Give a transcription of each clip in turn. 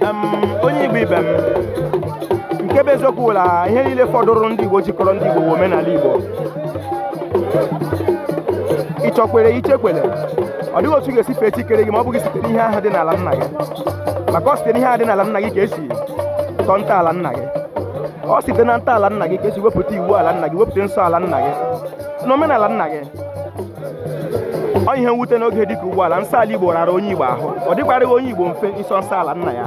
onye Igbo ibe m nke bụ eziokwu la ihe niile fọdụrụ ndị Igbo jikọrọ ndị Igbo bụ omenala Igbo ịchọkwere ichekwere ọ dịghị otu ga-esi fee chikere gị ma ọ bụghị site n'ihe ahụ dị n'ala nna gị maka ọ site n'ihe ahụ dị n'ala nna gị ka esi tọọ ntọala nna gị ọ site na ntọala nna gị ka esi wepụta iwu ala nna gị wepụta nsọ ala nna gị na omenala nna gị ọ ihe mwute n'oge dịka ugbu ala nsọ ala Igbo rara onye Igbo ahụ ọ dịkwarịghị onye Igbo mfe ịsọ nsọ ala nna ya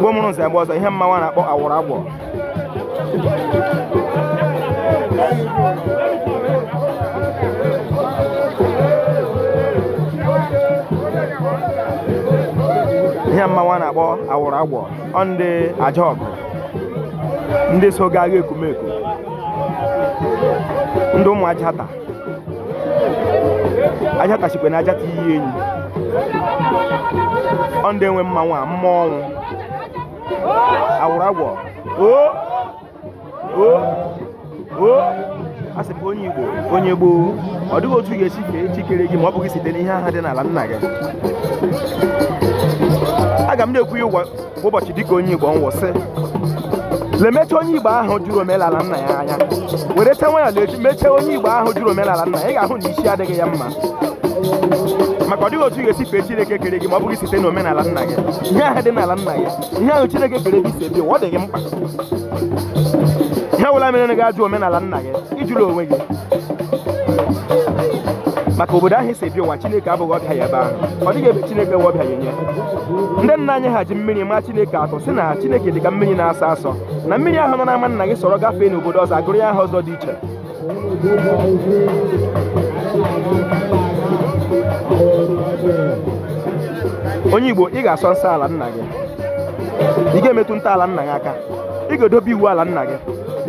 Igbo mụrụ nze mgbe ọzọ ihe mmanwụ na-akpọ Awụrụagwọ ihe mmanwụ na-akpọ Awụrụagwọ ọ ndị aja ọgụ ndị so ga agha ekumeku ndị ụmụ ajata chikwe na ajata iyi enyi ọ ndị enwe mmanwụ a mmụọ ọnwụ Awụrụagwọ a sị onye Igbo onye gboo ọ dịghị otu ga-esi fee chikere gị ma ọ bụghị site n'ihe aha dị n'ala nna gị aga m na-ekwu ya ụbọchị dịka onye Igbo nwụsị lemecha onye Igbo ahụ jụrụ omenala nna ya anya were tenwe ya lechi mechie onye Igbo ahụ jụrụ omenala nna ya ị ga-ahụ na isi adịghị ya mma maka ọ dịghị otu ga-esi fee Chineke kere gị ma ọ bụghị site n'omenala nna gị ihe ahụ dị n'ala nna gị ihe ahụ Chineke kere gị si ebi ọ dị gị mkpa ihe ọbụla mere na ga-ajụ omenala nna gị ịjụrụ onwe gị maka obodo ahụ si ebi ụwa Chineke abụghị ọbịa ya ebe ahụ ọ dịghị ebe Chineke wee ọbịa ya enye ndị nna anyị ha ji mmiri maa Chineke atọ sị na Chineke dị ka mmiri na-asọ asọ na mmiri ahụ nọ n'ama nna gị sọrọ gafee n'obodo ọzọ agụrụ ya aha ọzọ dị iche onye Igbo ị ga-asọ nsọ ala nna gị ị ga-emetụ ntọala nna gị aka ị ga-edobe iwu ala nna gị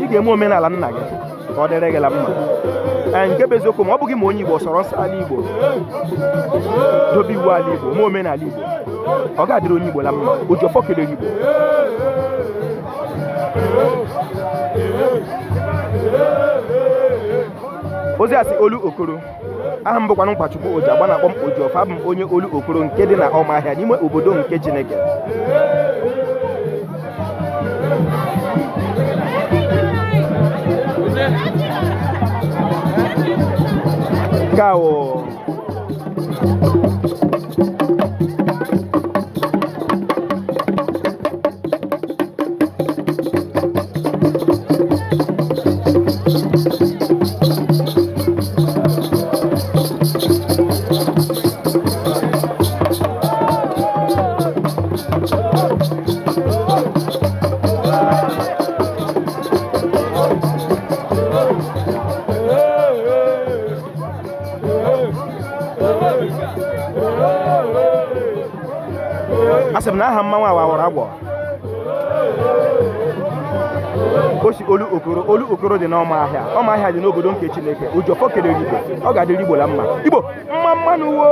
ị ga-eme omenala nna gị ka ọ dịrị gị la mma nke bụ eziokwu ma ọ bụghị ma onye Igbo sọrọ nsọ ala Igbo dobe iwu ala Igbo ma omenala Igbo ọ ga-adịrị onye Igbo la mma Ojiọfọ kelere Igbo ozi asị olu okoro aha m bụkwanụ Mkpachukwu Oji agba na-akpọ m Ojiọfọ abụ m onye olu okoro nke dị na Ọmahịa n'ime obodo nke Chineke Gawo asị m na aha mmanwụ Awụrụagwọ o si olu okoro dị n'Ọmahịa dị n'obodo nke Chineke Ojiọfọ kelere Igbo ọ ga-adịrị Igbo la mma Igbo mma mmanụ wo